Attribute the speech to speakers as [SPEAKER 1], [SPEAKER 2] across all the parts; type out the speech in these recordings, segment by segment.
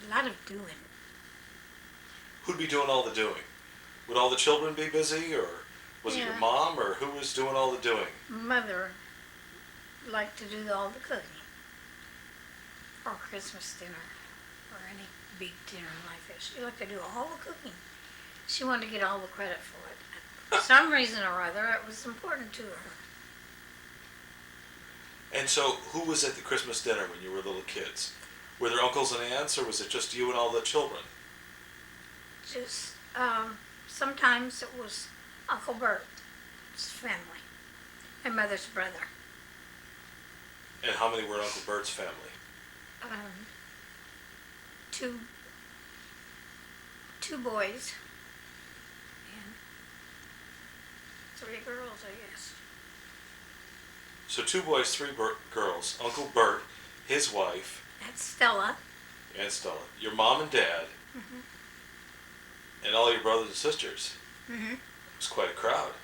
[SPEAKER 1] A lot of doing.
[SPEAKER 2] Who'd be doing all the doing? Would all the children be busy, or was it your
[SPEAKER 1] Yeah,
[SPEAKER 2] mom, or who was doing all the doing?
[SPEAKER 1] mother liked to do all the cooking. Or Christmas dinner. Or any big dinner like that. She liked to do all the cooking. She wanted to get all the credit for it. For some reason or other, it was important to her.
[SPEAKER 2] And so, who was at the Christmas dinner when you were little kids? Were there uncles and aunts, or was it just you and all the children?
[SPEAKER 1] Just, sometimes it was Uncle Bert's family. My mother's brother.
[SPEAKER 2] And how many were in Uncle Bert's family?
[SPEAKER 1] Um, two, two boys and three girls, I guess.
[SPEAKER 2] So 2 boys, girls. Uncle Bert, his wife,
[SPEAKER 1] That's Stella.
[SPEAKER 2] and Stella. Your mom and dad,
[SPEAKER 1] Mhm.
[SPEAKER 2] and all your brothers and sisters.
[SPEAKER 1] Mhm.
[SPEAKER 2] It was quite a crowd.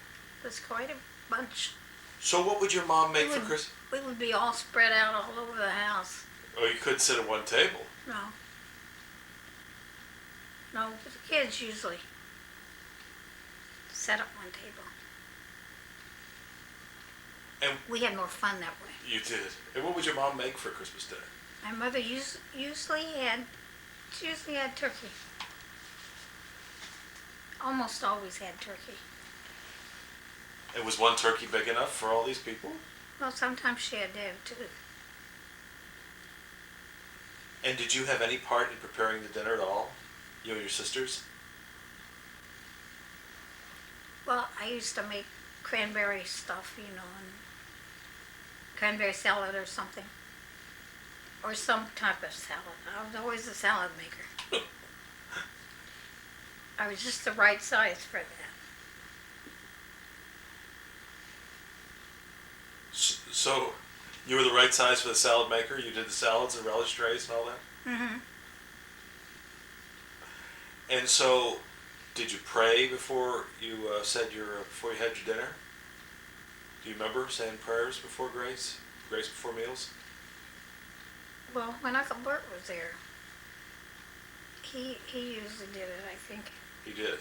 [SPEAKER 1] It was quite a bunch.
[SPEAKER 2] So what would your mom make
[SPEAKER 1] We
[SPEAKER 2] for
[SPEAKER 1] would,
[SPEAKER 2] Christmas?
[SPEAKER 1] we would be all spread out all over the house.
[SPEAKER 2] Oh, you couldn't sit at one table.
[SPEAKER 1] No. No, but the kids usually set up one table.
[SPEAKER 2] And
[SPEAKER 1] We had more fun that way.
[SPEAKER 2] you did. And what would your mom make for Christmas dinner?
[SPEAKER 1] My mother she usually had turkey. Almost always had turkey.
[SPEAKER 2] And was one turkey big enough for all these people?
[SPEAKER 1] Well, sometimes she had to have two.
[SPEAKER 2] And did you have any part in preparing the dinner at all? You and your sisters?
[SPEAKER 1] Well, I used to make cranberry stuff, and cranberry salad or something. Or some type of salad. I was always a salad maker. I was just the right size for that.
[SPEAKER 2] So, you were the right size for the salad maker? You did the salads and relish trays and all that?
[SPEAKER 1] Mm-hmm.
[SPEAKER 2] And so, did you pray before you before you had your dinner? Do you remember saying prayers before grace? Grace before meals?
[SPEAKER 1] Well, when Uncle Bert was there, he usually did it, I think.
[SPEAKER 2] He did.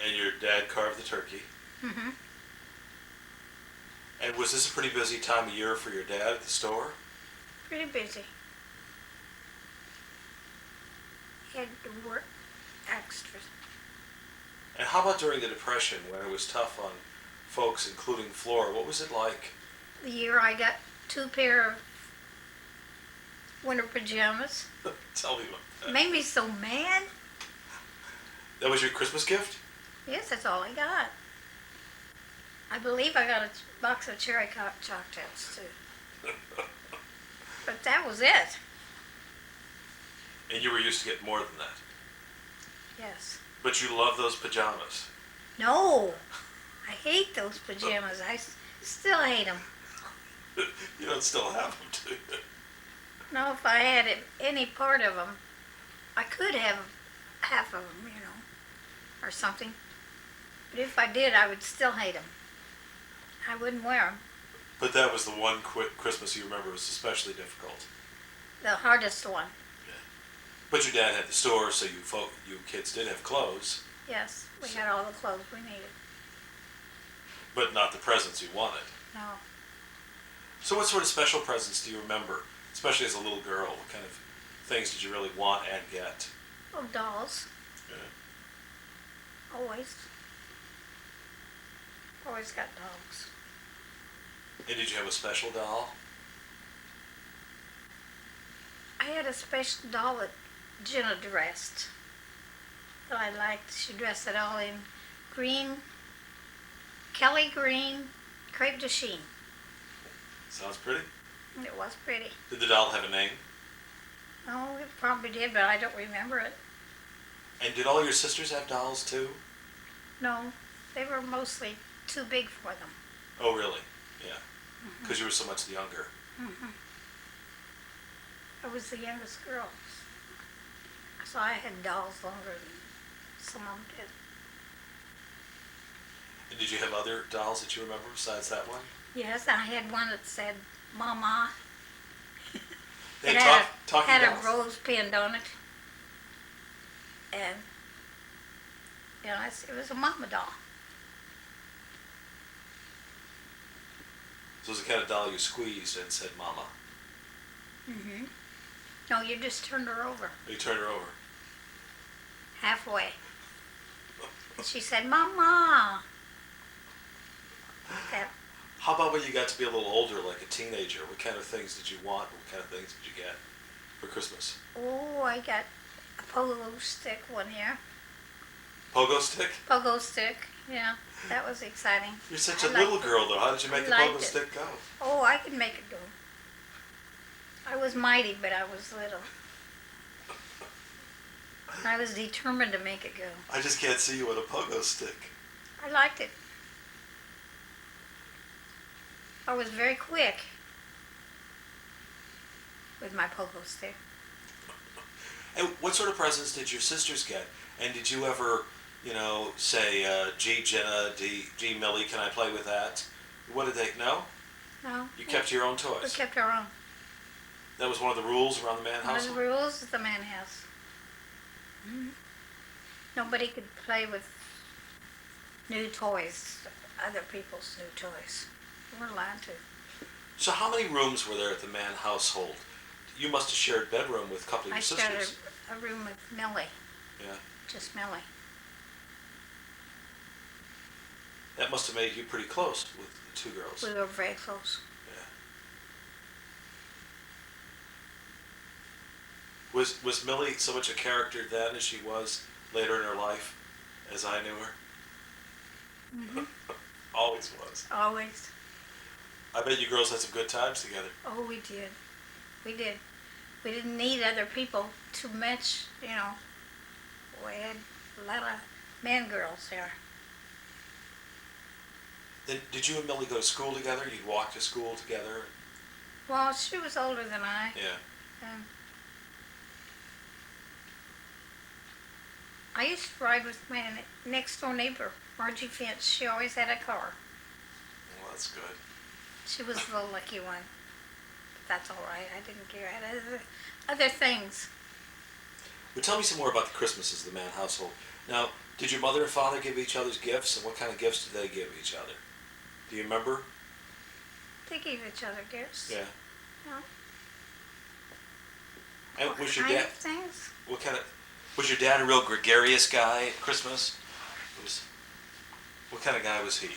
[SPEAKER 2] And your dad carved the turkey.
[SPEAKER 1] Mm-hmm.
[SPEAKER 2] And was this a pretty busy time of year for your dad at the store?
[SPEAKER 1] Pretty busy. He had to work extras.
[SPEAKER 2] And how about during the Depression when it was tough on folks, including Flora? What was it like?
[SPEAKER 1] The year I got 2 pair of winter pajamas.
[SPEAKER 2] Tell me about that.
[SPEAKER 1] Made me so mad.
[SPEAKER 2] That was your Christmas gift?
[SPEAKER 1] Yes, that's all I got. I believe I got a box of cherry cocktails too. But that was it.
[SPEAKER 2] And you were used to get more than that.
[SPEAKER 1] Yes.
[SPEAKER 2] But you love those pajamas.
[SPEAKER 1] No, I hate those pajamas. Still hate them.
[SPEAKER 2] You don't still have them, do you?
[SPEAKER 1] No, if I had any part of them, I could have half of them, or something. But if I did, I would still hate them. I wouldn't wear them.
[SPEAKER 2] But that was the one Christmas you remember was especially difficult.
[SPEAKER 1] The hardest one.
[SPEAKER 2] But your dad had the store, so you kids did have clothes.
[SPEAKER 1] Yes, we had all the clothes we needed.
[SPEAKER 2] But not the presents you wanted.
[SPEAKER 1] No.
[SPEAKER 2] So what sort of special presents do you remember, especially as a little girl? What kind of things did you really want and get?
[SPEAKER 1] Oh, dolls.
[SPEAKER 2] Yeah.
[SPEAKER 1] Always. Always got dogs.
[SPEAKER 2] And did you have a special doll?
[SPEAKER 1] I had a special doll that Jenna dressed that I liked. She dressed it all in green, Kelly green, crepe de chine.
[SPEAKER 2] Sounds pretty.
[SPEAKER 1] It was pretty.
[SPEAKER 2] Did the doll have a name?
[SPEAKER 1] Oh, it probably did, but I don't remember it.
[SPEAKER 2] And did all your sisters have dolls too?
[SPEAKER 1] No, they were mostly too big for them.
[SPEAKER 2] Oh, really? Yeah. Because you were so much younger.
[SPEAKER 1] Mm-hmm. I was the youngest girl, so I had dolls longer than some of them did.
[SPEAKER 2] And did you have other dolls that you remember besides that one?
[SPEAKER 1] Yes, I had one that said "Mama."
[SPEAKER 2] Hey,
[SPEAKER 1] It had
[SPEAKER 2] talking
[SPEAKER 1] had a
[SPEAKER 2] dolls.
[SPEAKER 1] rose pinned on it, and it was a mama doll.
[SPEAKER 2] So it was the kind of doll you squeezed and said, "Mama."
[SPEAKER 1] Hmm. No, you just turned her over
[SPEAKER 2] You turned her over.
[SPEAKER 1] halfway, and she said, "Mama." That
[SPEAKER 2] How about when you got to be a little older, like a teenager? What kind of things did you want? What kind of things did you get for Christmas?
[SPEAKER 1] oh, I got a pogo stick one year.
[SPEAKER 2] Pogo stick?
[SPEAKER 1] Pogo stick, yeah, that was exciting.
[SPEAKER 2] You're such
[SPEAKER 1] I
[SPEAKER 2] a little
[SPEAKER 1] liked it.
[SPEAKER 2] girl, though. How did you
[SPEAKER 1] I
[SPEAKER 2] make the pogo
[SPEAKER 1] liked it.
[SPEAKER 2] stick go?
[SPEAKER 1] Oh, I could make it go. I was mighty, but I was little. I was determined to make it go.
[SPEAKER 2] I just can't see you with a pogo stick.
[SPEAKER 1] I liked it. I was very quick with my pogo stick.
[SPEAKER 2] And what sort of presents did your sisters get? And did you ever, say, gee, Jenna, gee, Millie, can I play with that? What did they, no?
[SPEAKER 1] No,
[SPEAKER 2] You kept your own
[SPEAKER 1] we
[SPEAKER 2] toys.
[SPEAKER 1] kept our own.
[SPEAKER 2] That was one of the rules around the man
[SPEAKER 1] One of the
[SPEAKER 2] household?
[SPEAKER 1] rules of the man house. Nobody could play with new toys, other people's new toys. We weren't allowed to.
[SPEAKER 2] So how many rooms were there at the man household? You must have shared bedroom with a couple of
[SPEAKER 1] I
[SPEAKER 2] your
[SPEAKER 1] shared
[SPEAKER 2] sisters.
[SPEAKER 1] a room with Millie,
[SPEAKER 2] Yeah.
[SPEAKER 1] just Millie.
[SPEAKER 2] That must have made you pretty close with the two girls.
[SPEAKER 1] We were very close.
[SPEAKER 2] Yeah. Was Millie so much a character then as she was later in her life, as I knew her?
[SPEAKER 1] Hmm.
[SPEAKER 2] Always was.
[SPEAKER 1] Always.
[SPEAKER 2] I bet you girls had some good times together.
[SPEAKER 1] Oh, we did. We did. We didn't need other people to match, We had a lot of man girls there.
[SPEAKER 2] Then did you and Millie go to school together? You'd walk to school together?
[SPEAKER 1] Well, she was older than I.
[SPEAKER 2] Yeah.
[SPEAKER 1] Um, I used to ride with my next door neighbor, Margie Finch. She always had a car.
[SPEAKER 2] Well, that's good.
[SPEAKER 1] She was the lucky one. But that's all right. I didn't care. I had other things.
[SPEAKER 2] Well, tell me some more about the Christmases of the man household. Now, did your mother and father give each other's gifts, and what kind of gifts did they give each other? Do you remember?
[SPEAKER 1] They gave each other gifts.
[SPEAKER 2] Yeah.
[SPEAKER 1] Yeah.
[SPEAKER 2] And
[SPEAKER 1] What
[SPEAKER 2] was your
[SPEAKER 1] kind
[SPEAKER 2] dad?
[SPEAKER 1] of things?
[SPEAKER 2] What kind of? Was your dad a real gregarious guy at Christmas? What kind of guy was he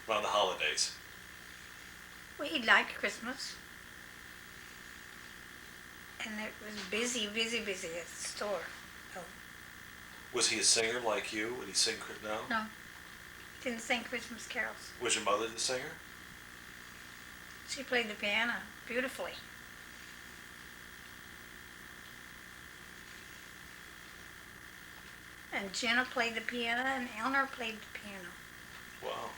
[SPEAKER 2] around the holidays?
[SPEAKER 1] Well, he liked Christmas. And it was busy, busy, busy at the store. Oh,
[SPEAKER 2] Was he a singer like you? Would he sing? No.
[SPEAKER 1] no. Didn't sing Christmas carols.
[SPEAKER 2] Was your mother the singer?
[SPEAKER 1] She played the piano beautifully. And Jenna played the piano and Eleanor played the piano.
[SPEAKER 2] Wow.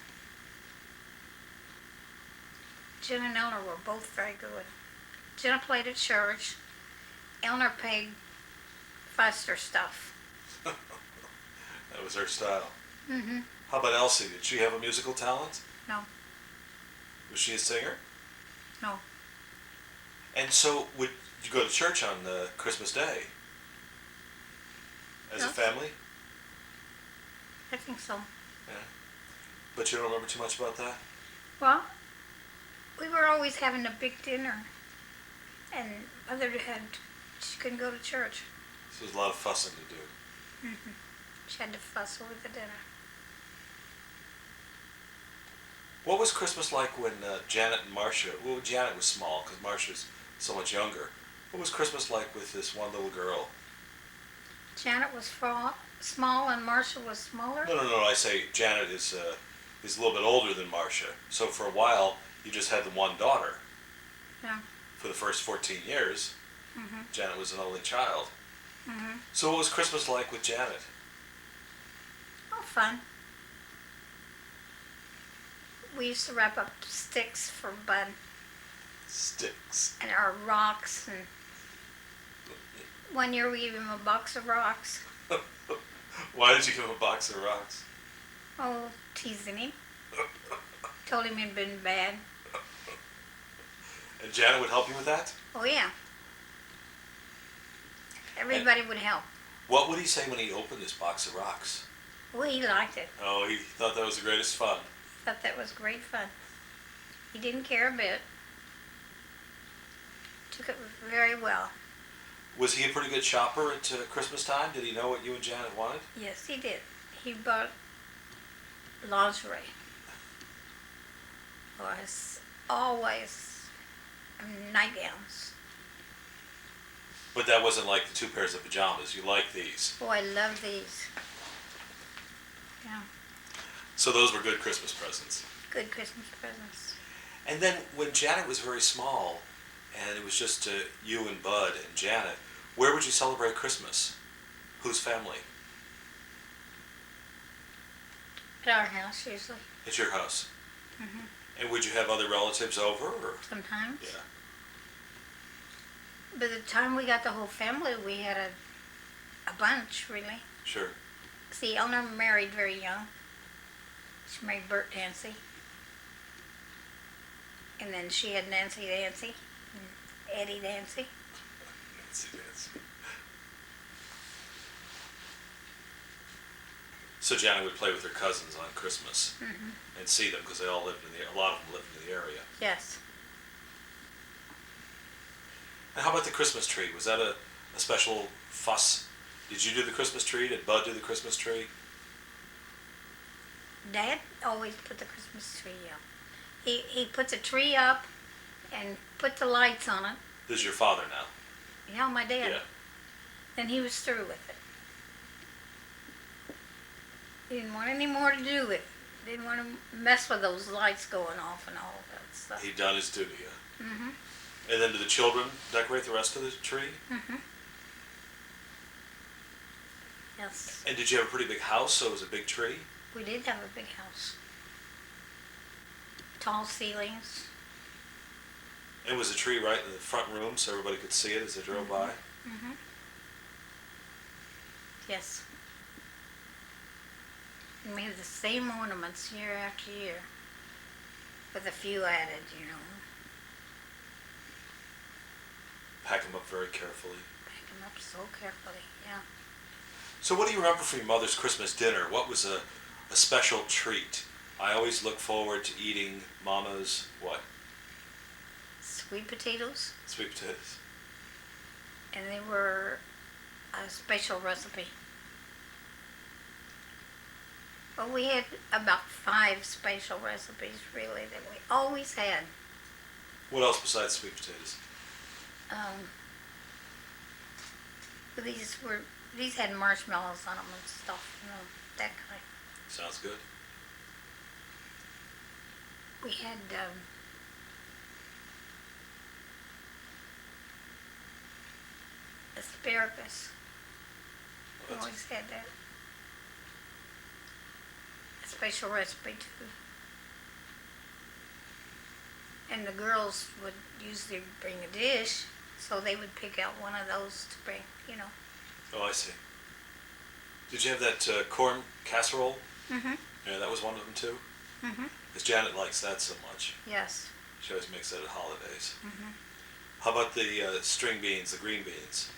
[SPEAKER 1] Jenna and Eleanor were both very good. Jenna played at church. Eleanor played faster stuff.
[SPEAKER 2] That was her style.
[SPEAKER 1] Mm-hmm.
[SPEAKER 2] How about Elsie? Did she have a musical talent?
[SPEAKER 1] No,
[SPEAKER 2] Was she a singer?
[SPEAKER 1] no.
[SPEAKER 2] And so, would you go to church on Christmas Day as a
[SPEAKER 1] Yes.
[SPEAKER 2] family?
[SPEAKER 1] I think so.
[SPEAKER 2] Yeah. But you don't remember too much about that?
[SPEAKER 1] Well, we were always having a big dinner. And Mother she couldn't go to church.
[SPEAKER 2] So there's a lot of fussing to do.
[SPEAKER 1] Mm-hmm. She had to fuss over the dinner.
[SPEAKER 2] What was Christmas like when Janet and Marcia, well, Janet was small because Marcia's so much younger. What was Christmas like with this one little girl?
[SPEAKER 1] Janet was small and Marcia was smaller.
[SPEAKER 2] No, I say Janet is a little bit older than Marcia. So for a while, you just had the one daughter.
[SPEAKER 1] Yeah.
[SPEAKER 2] For the first 14 years,
[SPEAKER 1] Mm-hmm.
[SPEAKER 2] Janet was an only child.
[SPEAKER 1] Mm-hmm.
[SPEAKER 2] So what was Christmas like with Janet?
[SPEAKER 1] Oh, fun. We used to wrap up sticks for Bud
[SPEAKER 2] Sticks.
[SPEAKER 1] and our rocks. And one year we gave him a box of rocks.
[SPEAKER 2] Why did you give him a box of rocks?
[SPEAKER 1] Oh, teasing him. Told him he'd been bad.
[SPEAKER 2] And Janet would help you with that?
[SPEAKER 1] Oh yeah. Everybody would help.
[SPEAKER 2] What would he say when he opened this box of rocks?
[SPEAKER 1] Well, he liked it.
[SPEAKER 2] Oh, he thought that was the greatest fun.
[SPEAKER 1] Thought that was great fun. He didn't care a bit. Took it very well.
[SPEAKER 2] Was he a pretty good shopper at Christmas time? Did he know what you and Janet wanted?
[SPEAKER 1] Yes, he did. He bought lingerie. Was always nightgowns.
[SPEAKER 2] But that wasn't like the 2 pairs of pajamas. You like these.
[SPEAKER 1] Oh, I love these. Yeah,
[SPEAKER 2] So those were good Christmas presents.
[SPEAKER 1] good Christmas presents.
[SPEAKER 2] And then when Janet was very small, and it was just you and Bud and Janet, where would you celebrate Christmas? Whose family?
[SPEAKER 1] At our house, usually.
[SPEAKER 2] At your house.
[SPEAKER 1] Hmm.
[SPEAKER 2] And would you have other relatives over? Or?
[SPEAKER 1] Sometimes.
[SPEAKER 2] Yeah.
[SPEAKER 1] By the time we got the whole family, we had a bunch, really.
[SPEAKER 2] Sure.
[SPEAKER 1] See, Eleanor married very young. She married Bert Dancy. And then she had Nancy Dancy and Eddie Dancy.
[SPEAKER 2] Nancy Nancy. So Janet would play with her cousins on Christmas and see them because they all lived a lot of them lived in the area.
[SPEAKER 1] Yes.
[SPEAKER 2] And how about the Christmas tree? Was that a special fuss? Did you do the Christmas tree? Did Bud do the Christmas tree?
[SPEAKER 1] Dad always put the Christmas tree up. He puts a tree up and put the lights on it.
[SPEAKER 2] This is your father now.
[SPEAKER 1] Yeah, my dad.
[SPEAKER 2] Yeah.
[SPEAKER 1] Then he was through with it. He didn't want any more to do with it. Didn't want to mess with those lights going off and all of that stuff.
[SPEAKER 2] He'd done his duty.
[SPEAKER 1] Mm-hmm.
[SPEAKER 2] And then do the children decorate the rest of the tree?
[SPEAKER 1] Mm-hmm. Yes.
[SPEAKER 2] And did you have a pretty big house, so it was a big tree?
[SPEAKER 1] We did have a big house. Tall ceilings.
[SPEAKER 2] And was the tree right in the front room so everybody could see it as they drove by?
[SPEAKER 1] Mm-hmm. Yes. And we had the same ornaments year after year, with a few added, you know.
[SPEAKER 2] Pack them up very carefully.
[SPEAKER 1] Pack them up so carefully, yeah.
[SPEAKER 2] So what do you remember from your mother's Christmas dinner? What was a special treat? I always look forward to eating Mama's, what?
[SPEAKER 1] Sweet potatoes,
[SPEAKER 2] Sweet potatoes.
[SPEAKER 1] and they were a special recipe. Well, we had about 5 special recipes, really, that we always had.
[SPEAKER 2] What else besides sweet potatoes?
[SPEAKER 1] But these had marshmallows on them and stuff, you know, that kind.
[SPEAKER 2] Sounds good.
[SPEAKER 1] We had asparagus. We
[SPEAKER 2] Well,
[SPEAKER 1] always had that. A special recipe too. And the girls would usually bring a dish, so they would pick out one of those to bring, you know.
[SPEAKER 2] Oh, I see. Did you have that corn casserole?
[SPEAKER 1] Mm-hmm.
[SPEAKER 2] Yeah, that was one of them too?
[SPEAKER 1] Mm-hmm.
[SPEAKER 2] Because Janet likes that so much.
[SPEAKER 1] Yes.
[SPEAKER 2] She always makes that at holidays.
[SPEAKER 1] Mm-hmm.
[SPEAKER 2] How about the string beans, the green beans?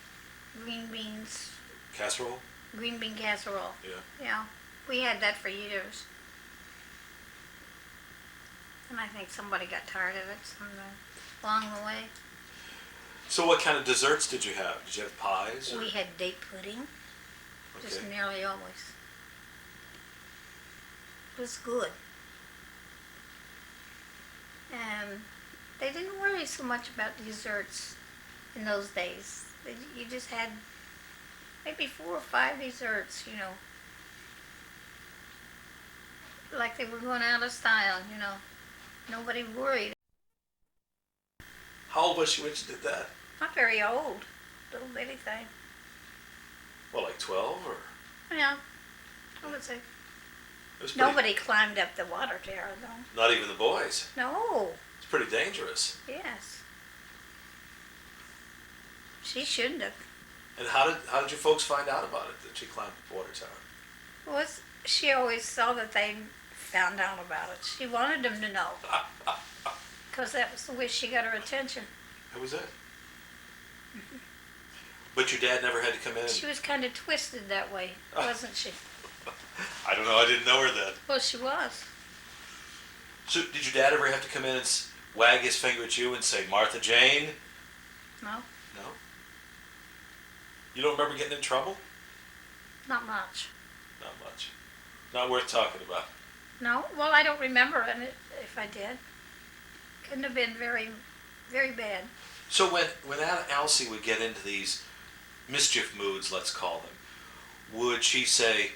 [SPEAKER 1] Green beans,
[SPEAKER 2] Casserole?
[SPEAKER 1] green bean casserole.
[SPEAKER 2] Yeah.
[SPEAKER 1] Yeah, we had that for years. And I think somebody got tired of it somewhere along the way.
[SPEAKER 2] So what kind of desserts did you have? Did you have pies? Or?
[SPEAKER 1] We had date pudding, just
[SPEAKER 2] Okay.
[SPEAKER 1] nearly always. It was good. And they didn't worry so much about desserts in those days. You just had maybe 4 or 5 desserts, you know. Like they were going out of style, you know. Nobody worried.
[SPEAKER 2] How old was she when she did that?
[SPEAKER 1] Not very old. Little bitty thing.
[SPEAKER 2] Well, like 12 or?
[SPEAKER 1] Yeah, I would say.
[SPEAKER 2] It was pretty,
[SPEAKER 1] Nobody climbed up the water tower, though.
[SPEAKER 2] not even the boys.
[SPEAKER 1] No.
[SPEAKER 2] It's pretty dangerous.
[SPEAKER 1] Yes. She shouldn't have.
[SPEAKER 2] And how did your folks find out about it, that she climbed the water tower?
[SPEAKER 1] She always saw that they found out about it. She wanted them to know. because that was the way she got her attention.
[SPEAKER 2] That was it. But your dad never had to come in?
[SPEAKER 1] She was kind of twisted that way, wasn't she?
[SPEAKER 2] I don't know. I didn't know her then.
[SPEAKER 1] Well, she was.
[SPEAKER 2] So did your dad ever have to come in and wag his finger at you and say, Martha Jane?
[SPEAKER 1] No,
[SPEAKER 2] No? You don't remember getting in trouble?
[SPEAKER 1] not much.
[SPEAKER 2] Not much. Not worth talking about.
[SPEAKER 1] No, well, I don't remember it if I did. Couldn't have been very, very bad.
[SPEAKER 2] So when Elsie would get into these mischief moods, let's call them, would she say,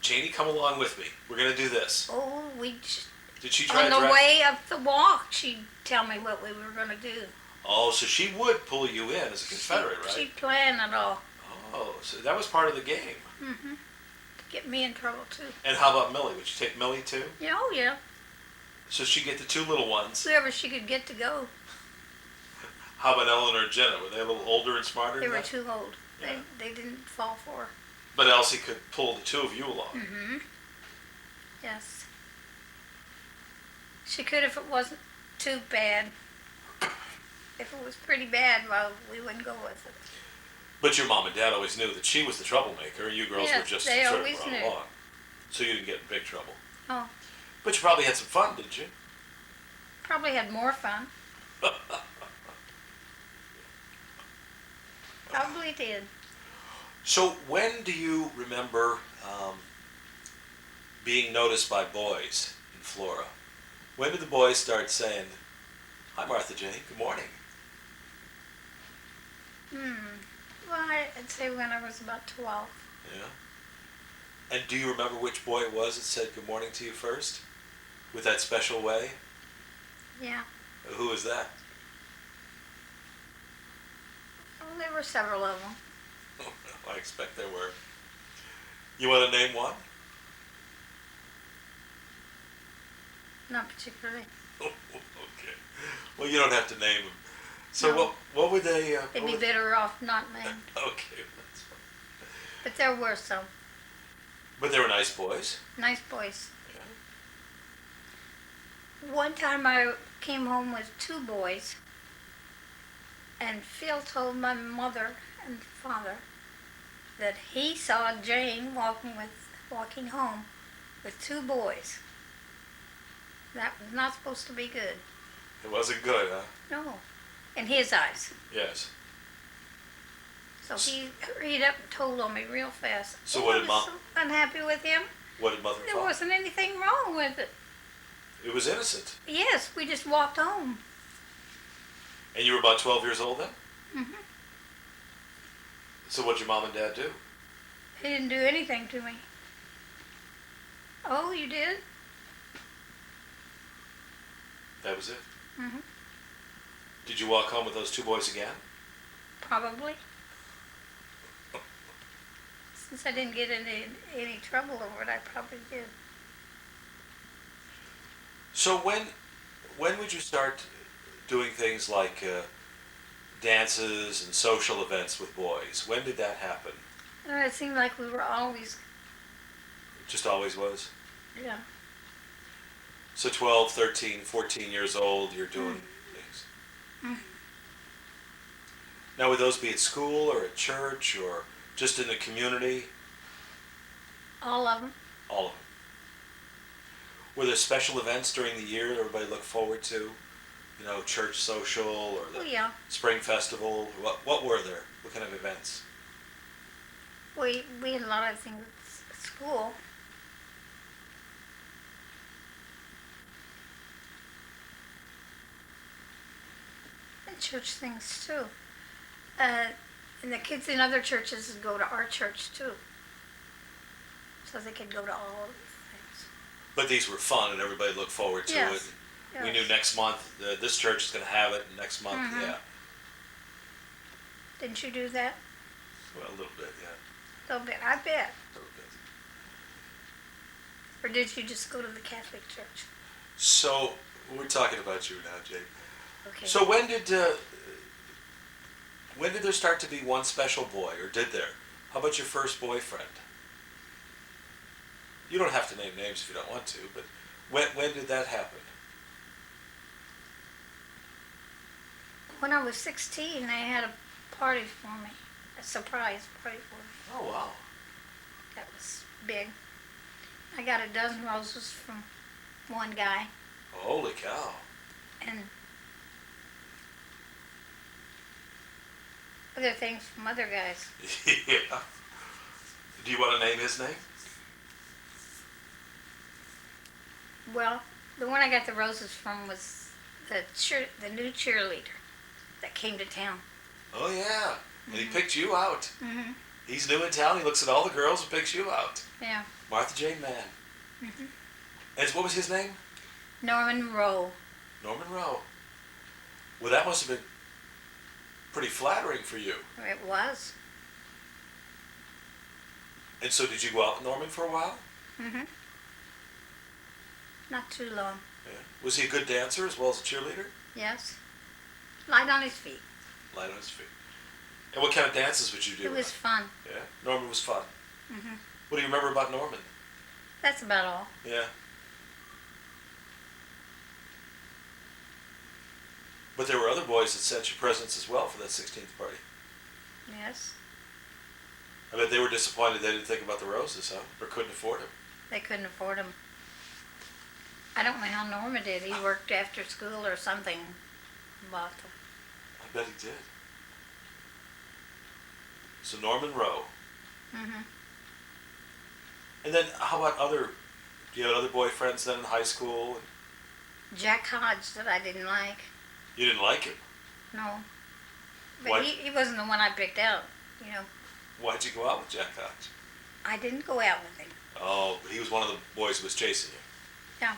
[SPEAKER 2] Janie, come along with me. We're going to do this.
[SPEAKER 1] Oh,
[SPEAKER 2] Did she try
[SPEAKER 1] on
[SPEAKER 2] to
[SPEAKER 1] the
[SPEAKER 2] drag?
[SPEAKER 1] way up the walk, she'd tell me what we were going to do.
[SPEAKER 2] Oh, so she would pull you in as a Confederate, right?
[SPEAKER 1] She'd plan it all.
[SPEAKER 2] Oh, so that was part of the game.
[SPEAKER 1] Mm-hmm. To get me in trouble, too.
[SPEAKER 2] And how about Millie? Would you take Millie too?
[SPEAKER 1] Yeah, oh, yeah.
[SPEAKER 2] So she'd get the two little ones.
[SPEAKER 1] Whoever she could get to go.
[SPEAKER 2] How about Eleanor and Jenna? Were they a little older and smarter
[SPEAKER 1] They
[SPEAKER 2] than
[SPEAKER 1] were
[SPEAKER 2] that?
[SPEAKER 1] too old.
[SPEAKER 2] Yeah.
[SPEAKER 1] They didn't fall for her.
[SPEAKER 2] But Elsie could pull the two of you along.
[SPEAKER 1] Mm-hmm. Yes. She could if it wasn't too bad. If it was pretty bad, well, we wouldn't go with it.
[SPEAKER 2] But your mom and dad always knew that she was the troublemaker. You girls
[SPEAKER 1] Yes,
[SPEAKER 2] were just
[SPEAKER 1] they
[SPEAKER 2] sort of
[SPEAKER 1] always
[SPEAKER 2] brought
[SPEAKER 1] knew.
[SPEAKER 2] along. So you didn't get in big trouble.
[SPEAKER 1] Oh,
[SPEAKER 2] But you probably had some fun, didn't you?
[SPEAKER 1] probably had more fun. Probably did.
[SPEAKER 2] So when do you remember being noticed by boys in Flora? When did the boys start saying, "Hi, Martha Jane, good morning"?
[SPEAKER 1] Well, I'd say when I was about 12.
[SPEAKER 2] Yeah. And do you remember which boy it was that said good morning to you first? With that special way?
[SPEAKER 1] Yeah.
[SPEAKER 2] Who was that?
[SPEAKER 1] Well, there were several of them.
[SPEAKER 2] I expect there were. You want to name one?
[SPEAKER 1] Not particularly.
[SPEAKER 2] Okay. Well, you don't have to name them. So
[SPEAKER 1] No.
[SPEAKER 2] what would they?
[SPEAKER 1] They'd
[SPEAKER 2] what
[SPEAKER 1] be
[SPEAKER 2] would-
[SPEAKER 1] better off not named.
[SPEAKER 2] Okay, that's fine.
[SPEAKER 1] But there were some
[SPEAKER 2] But they were nice boys.
[SPEAKER 1] nice boys.
[SPEAKER 2] Yeah.
[SPEAKER 1] One time I came home with two boys, and Phil told my mother and father that he saw Jane walking home with two boys. That was not supposed to be good.
[SPEAKER 2] It wasn't good, huh?
[SPEAKER 1] No, in his eyes.
[SPEAKER 2] Yes.
[SPEAKER 1] So he hurried up and told on me real fast.
[SPEAKER 2] So
[SPEAKER 1] Oh,
[SPEAKER 2] what
[SPEAKER 1] I
[SPEAKER 2] did
[SPEAKER 1] was
[SPEAKER 2] Mom-
[SPEAKER 1] so unhappy with him.
[SPEAKER 2] What did Mother and
[SPEAKER 1] There
[SPEAKER 2] Father?
[SPEAKER 1] wasn't anything wrong with it.
[SPEAKER 2] It was innocent.
[SPEAKER 1] Yes, we just walked home.
[SPEAKER 2] And you were about 12 years old then?
[SPEAKER 1] hmm
[SPEAKER 2] So what did your mom and dad do?
[SPEAKER 1] He didn't do anything to me. Oh, you did?
[SPEAKER 2] That was it.
[SPEAKER 1] hmm
[SPEAKER 2] Did you walk home with those two boys again?
[SPEAKER 1] Probably. Since I didn't get into any trouble over it, I probably did.
[SPEAKER 2] So when would you start doing things like dances and social events with boys? When did that happen?
[SPEAKER 1] And it seemed like we were always,
[SPEAKER 2] It just always was.
[SPEAKER 1] yeah.
[SPEAKER 2] So 12, 13, 14 years old, you're doing things.
[SPEAKER 1] Mm.
[SPEAKER 2] Now, would those be at school or at church or just in the community?
[SPEAKER 1] All of them.
[SPEAKER 2] All of them. Were there special events during the year that everybody looked forward to? You know, church social or
[SPEAKER 1] Oh,
[SPEAKER 2] the
[SPEAKER 1] yeah.
[SPEAKER 2] spring festival? What were there? What kind of events?
[SPEAKER 1] We had a lot of things at school. And church things, too. And the kids in other churches would go to our church, too. So they could go to all of these things.
[SPEAKER 2] But these were fun and everybody looked forward to
[SPEAKER 1] Yes.
[SPEAKER 2] it. We
[SPEAKER 1] Yes.
[SPEAKER 2] knew next month this church is going to have it, and next month,
[SPEAKER 1] Mhm.
[SPEAKER 2] yeah.
[SPEAKER 1] Didn't you do that?
[SPEAKER 2] Well, a little bit, yeah.
[SPEAKER 1] A little bit, I bet.
[SPEAKER 2] A little bit.
[SPEAKER 1] Or did you just go to the Catholic church?
[SPEAKER 2] So, we're talking about you now, Jake.
[SPEAKER 1] Okay.
[SPEAKER 2] So when did there start to be one special boy, or did there? How about your first boyfriend? You don't have to name names if you don't want to, but when did that happen?
[SPEAKER 1] When I was 16, they had a party for me, a surprise party for me.
[SPEAKER 2] Oh, wow.
[SPEAKER 1] That was big. I got a dozen roses from one guy,
[SPEAKER 2] Holy cow.
[SPEAKER 1] and other things from other guys.
[SPEAKER 2] Yeah. Do you want to name his name?
[SPEAKER 1] Well, the one I got the roses from was the new cheerleader that came to town.
[SPEAKER 2] Oh, yeah. And he picked you out.
[SPEAKER 1] Mm-hmm.
[SPEAKER 2] He's new in town. He looks at all the girls and picks you out.
[SPEAKER 1] Yeah.
[SPEAKER 2] Martha Jane Mann.
[SPEAKER 1] Mm-hmm.
[SPEAKER 2] And what was his name?
[SPEAKER 1] Norman Rowe.
[SPEAKER 2] Norman Rowe. Well, that must have been pretty flattering for you.
[SPEAKER 1] It was.
[SPEAKER 2] And so did you go out with Norman for a while?
[SPEAKER 1] Mm-hmm. Not too long.
[SPEAKER 2] Yeah. Was he a good dancer as well as a cheerleader?
[SPEAKER 1] Yes. Light on his feet.
[SPEAKER 2] Light on his feet. And what kind of dances would you do?
[SPEAKER 1] It was fun.
[SPEAKER 2] Yeah. Norman was fun.
[SPEAKER 1] Mm-hmm.
[SPEAKER 2] What do you remember about Norman?
[SPEAKER 1] That's about all.
[SPEAKER 2] Yeah. But there were other boys that sent you presents as well for that 16th party.
[SPEAKER 1] Yes.
[SPEAKER 2] I bet they were disappointed they didn't think about the roses, huh? Or couldn't afford them.
[SPEAKER 1] They couldn't afford them. I don't know how Norma did. He worked after school or something. Bought them.
[SPEAKER 2] I bet he did. So Norman Rowe.
[SPEAKER 1] Mm-hmm.
[SPEAKER 2] And then how about do you have other boyfriends then in high school?
[SPEAKER 1] Jack Hodge that I didn't like.
[SPEAKER 2] You didn't like him.
[SPEAKER 1] No. But
[SPEAKER 2] Why?
[SPEAKER 1] he wasn't the one I picked out, you know.
[SPEAKER 2] Why'd you go out with Jack Hodge?
[SPEAKER 1] I didn't go out with him.
[SPEAKER 2] Oh, but he was one of the boys who was chasing you.
[SPEAKER 1] Yeah.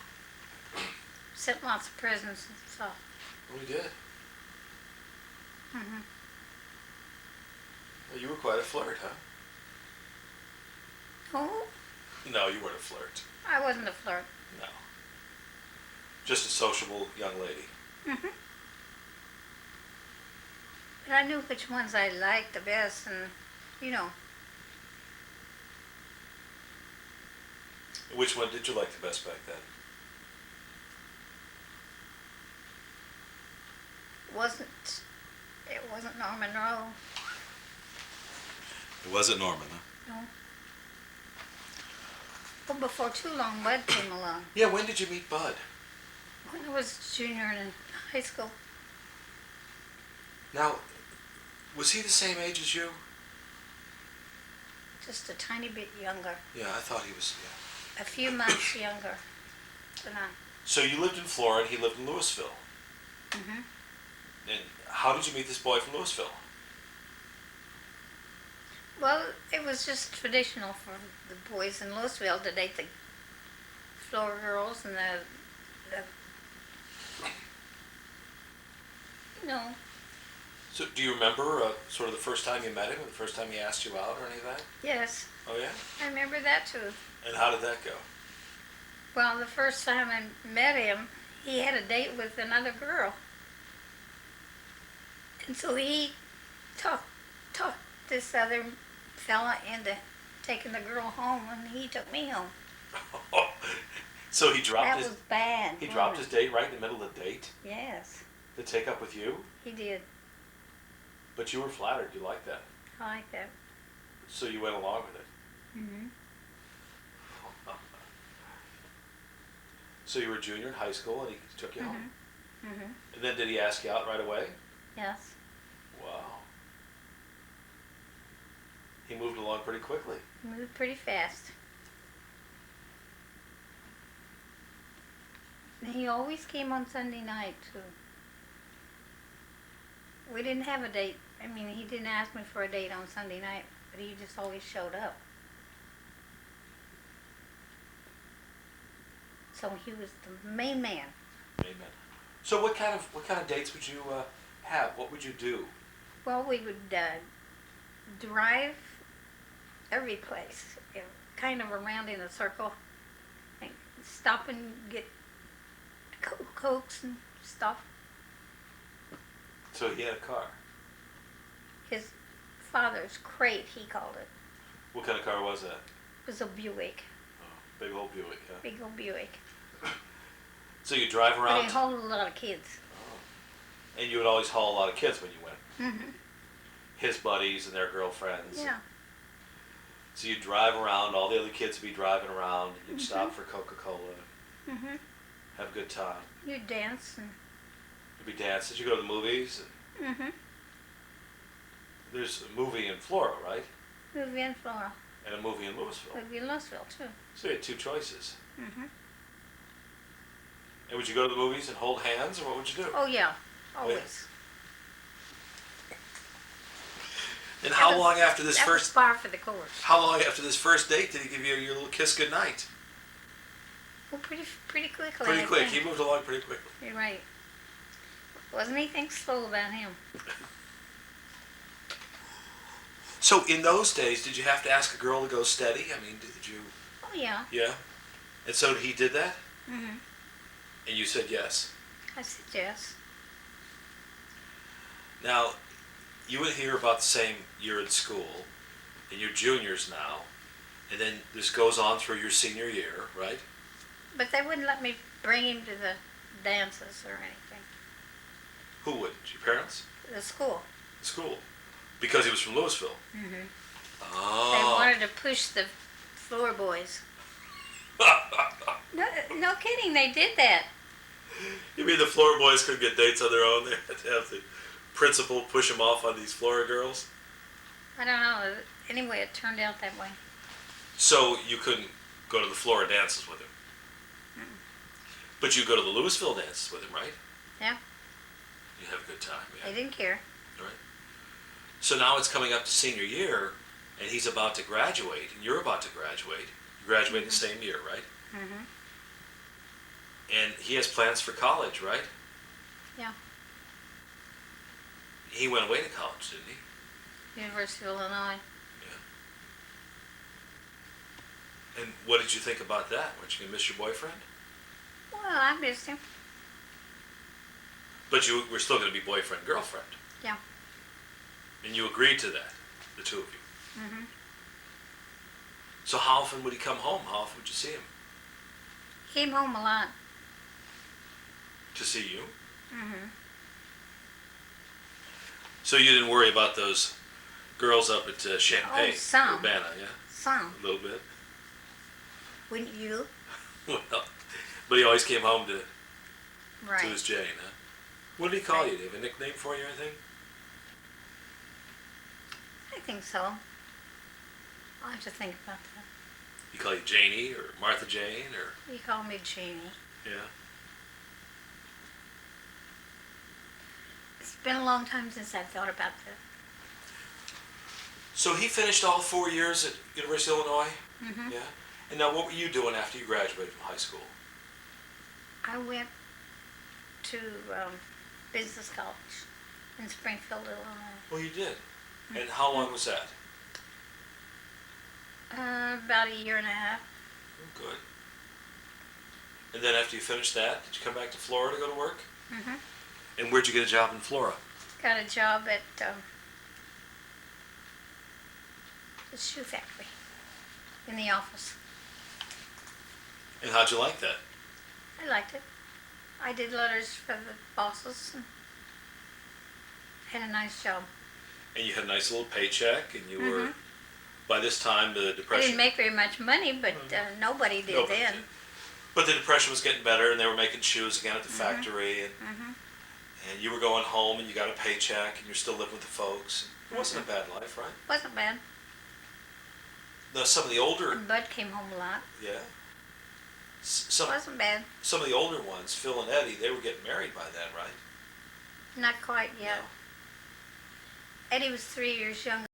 [SPEAKER 1] Sent lots of presents and stuff.
[SPEAKER 2] Oh, he did?
[SPEAKER 1] Mm-hmm.
[SPEAKER 2] Well, you were quite a flirt, huh?
[SPEAKER 1] Oh,
[SPEAKER 2] No, you weren't a flirt.
[SPEAKER 1] I wasn't a flirt.
[SPEAKER 2] No. Just a sociable young lady.
[SPEAKER 1] Mm-hmm. But I knew which ones I liked the best, and, you know,
[SPEAKER 2] Which one did you like the best back then?
[SPEAKER 1] it wasn't Norman Rowe.
[SPEAKER 2] It wasn't Norman, huh?
[SPEAKER 1] No. But before too long, Bud came along.
[SPEAKER 2] Yeah, when did you meet Bud?
[SPEAKER 1] When I was a junior in high school.
[SPEAKER 2] Now, was he the same age as you?
[SPEAKER 1] Just a tiny bit younger.
[SPEAKER 2] Yeah, I thought he was, yeah.
[SPEAKER 1] A few months younger than I.
[SPEAKER 2] So you lived in Florida, he lived in Louisville.
[SPEAKER 1] Mm-hmm.
[SPEAKER 2] And how did you meet this boy from Louisville?
[SPEAKER 1] Well, it was just traditional for the boys in Louisville to date the floor girls and the you know,
[SPEAKER 2] So do you remember sort of the first time you met him, or the first time he asked you out or any of that?
[SPEAKER 1] yes,
[SPEAKER 2] Oh, yeah?
[SPEAKER 1] I remember that too.
[SPEAKER 2] And how did that go?
[SPEAKER 1] Well, the first time I met him, he had a date with another girl. And so he talked this other fella into taking the girl home, and he took me home.
[SPEAKER 2] So he dropped
[SPEAKER 1] That
[SPEAKER 2] his
[SPEAKER 1] was bad.
[SPEAKER 2] he dropped his date right in the middle of the date
[SPEAKER 1] Yes,
[SPEAKER 2] to take up with you?
[SPEAKER 1] he did.
[SPEAKER 2] But you were flattered, you liked that.
[SPEAKER 1] I like that.
[SPEAKER 2] So you went along with it.
[SPEAKER 1] Mm-hmm.
[SPEAKER 2] So you were a junior in high school and he took you home.
[SPEAKER 1] Mm-hmm.
[SPEAKER 2] And then did he ask you out right away?
[SPEAKER 1] Yes,
[SPEAKER 2] Wow. He moved along pretty quickly.
[SPEAKER 1] he moved pretty fast. And he always came on Sunday night too. We didn't have a date. I mean, he didn't ask me for a date on Sunday night, but he just always showed up. So he was the main man.
[SPEAKER 2] Amen. So what kind of dates would you have? What would you do?
[SPEAKER 1] Well, we would drive every place, kind of around in a circle, and stop and get Cokes and stuff.
[SPEAKER 2] So he had a car.
[SPEAKER 1] His father's crate, he called it.
[SPEAKER 2] What kind of car was that?
[SPEAKER 1] It was a Buick,
[SPEAKER 2] Oh, big old Buick, huh?
[SPEAKER 1] big old Buick.
[SPEAKER 2] So you drive
[SPEAKER 1] But
[SPEAKER 2] around.
[SPEAKER 1] it held a lot of kids.
[SPEAKER 2] Oh. And you would always haul a lot of kids when you went.
[SPEAKER 1] Mm-hmm.
[SPEAKER 2] His buddies and their girlfriends.
[SPEAKER 1] Yeah.
[SPEAKER 2] So you'd drive around, all the other kids would be driving around, and you'd stop
[SPEAKER 1] Mm-hmm.
[SPEAKER 2] for Coca-Cola,
[SPEAKER 1] Mm-hmm.
[SPEAKER 2] have a good time.
[SPEAKER 1] You dance and.
[SPEAKER 2] You'd be dancing. You go to the movies. And
[SPEAKER 1] Mm-hmm.
[SPEAKER 2] there's a movie in Florida, right?
[SPEAKER 1] Movie in Florida.
[SPEAKER 2] And a movie in Louisville.
[SPEAKER 1] Movie in Louisville too.
[SPEAKER 2] So you had two choices.
[SPEAKER 1] Mm-hmm.
[SPEAKER 2] And would you go to the movies and hold hands, or what would you do?
[SPEAKER 1] Oh yeah, always.
[SPEAKER 2] And how long after this
[SPEAKER 1] That was
[SPEAKER 2] first?
[SPEAKER 1] par for the course.
[SPEAKER 2] How long after this first date did he give you your little kiss goodnight?
[SPEAKER 1] Well, pretty quickly.
[SPEAKER 2] Pretty
[SPEAKER 1] I
[SPEAKER 2] quick.
[SPEAKER 1] think.
[SPEAKER 2] He moved along pretty quickly.
[SPEAKER 1] You're right. Wasn't anything slow about him.
[SPEAKER 2] So in those days, did you have to ask a girl to go steady? I mean, did you?
[SPEAKER 1] Oh yeah.
[SPEAKER 2] Yeah. And so he did that,
[SPEAKER 1] Mm-hmm.
[SPEAKER 2] and you said yes.
[SPEAKER 1] I said yes.
[SPEAKER 2] Now, you would hear about the same year in school, and you're juniors now, and then this goes on through your senior year, right?
[SPEAKER 1] But they wouldn't let me bring him to the dances or anything.
[SPEAKER 2] Who wouldn't? Your parents?
[SPEAKER 1] The school.
[SPEAKER 2] The school? Because he was from Louisville.
[SPEAKER 1] Mm-hmm. They
[SPEAKER 2] Oh.
[SPEAKER 1] wanted to push the floor boys. No kidding. They did that.
[SPEAKER 2] You mean the floor boys couldn't get dates on their own? They had to have the principal push them off on these floor girls?
[SPEAKER 1] I don't know. Anyway, it turned out that way.
[SPEAKER 2] So you couldn't go to the Florida dances with him? But you go to the Louisville dances with him, right?
[SPEAKER 1] Yeah.
[SPEAKER 2] You have a good time,
[SPEAKER 1] They
[SPEAKER 2] yeah.
[SPEAKER 1] didn't care.
[SPEAKER 2] Right. So now it's coming up to senior year, and he's about to graduate, and you're about to graduate. You graduate the same year, right?
[SPEAKER 1] Mm-hmm.
[SPEAKER 2] And he has plans for college, right?
[SPEAKER 1] Yeah.
[SPEAKER 2] He went away to college, didn't he?
[SPEAKER 1] University of Illinois.
[SPEAKER 2] And what did you think about that? Weren't you going to miss your boyfriend?
[SPEAKER 1] Well, I missed him.
[SPEAKER 2] But you were still going to be boyfriend-girlfriend.
[SPEAKER 1] Yeah.
[SPEAKER 2] And you agreed to that, the two of you.
[SPEAKER 1] Mm-hmm.
[SPEAKER 2] So how often would he come home? How often would you see him?
[SPEAKER 1] Came home a lot.
[SPEAKER 2] To see you?
[SPEAKER 1] Mm-hmm.
[SPEAKER 2] So you didn't worry about those girls up at Champaign,
[SPEAKER 1] Oh, some.
[SPEAKER 2] Urbana, yeah?
[SPEAKER 1] Some.
[SPEAKER 2] A little bit.
[SPEAKER 1] Wouldn't you?
[SPEAKER 2] Well, but he always came home to
[SPEAKER 1] Right.
[SPEAKER 2] his Jane, huh? What did he call you? Do you have a nickname for you or anything?
[SPEAKER 1] I think so. I'll have to think about that.
[SPEAKER 2] He call you Janie or Martha Jane or
[SPEAKER 1] You call me Janie.
[SPEAKER 2] yeah?
[SPEAKER 1] It's been a long time since I've thought about that.
[SPEAKER 2] So he finished all 4 years at University of Illinois?
[SPEAKER 1] Mm-hmm.
[SPEAKER 2] Yeah. And now what were you doing after you graduated from high school?
[SPEAKER 1] I went to business college in Springfield, Illinois.
[SPEAKER 2] Well, you did. And how long was that?
[SPEAKER 1] About a year and a half.
[SPEAKER 2] Oh, good. And then after you finished that, did you come back to Florida to go to work?
[SPEAKER 1] Mm-hmm.
[SPEAKER 2] And where'd you get a job in Florida?
[SPEAKER 1] Got a job at the shoe factory in the office.
[SPEAKER 2] And how'd you like that?
[SPEAKER 1] I liked it. I did letters for the bosses and had a nice job.
[SPEAKER 2] And you had a nice little paycheck, and you were,
[SPEAKER 1] Mhm.
[SPEAKER 2] by this time, the
[SPEAKER 1] I
[SPEAKER 2] depression.
[SPEAKER 1] didn't make very much money, but nobody did
[SPEAKER 2] Nobody
[SPEAKER 1] then.
[SPEAKER 2] did. But the depression was getting better, and they were making shoes again at the factory,
[SPEAKER 1] Mm-hmm.
[SPEAKER 2] and you were going home, and you got a paycheck, and you're still living with the folks. It wasn't a bad life, right?
[SPEAKER 1] Wasn't bad.
[SPEAKER 2] Now, some of the older,
[SPEAKER 1] And Bud came home a lot.
[SPEAKER 2] yeah, some
[SPEAKER 1] Wasn't bad.
[SPEAKER 2] of the older ones, Phil and Eddie, they were getting married by then, right?
[SPEAKER 1] Not quite yet.
[SPEAKER 2] No.
[SPEAKER 1] Eddie was 3 years younger.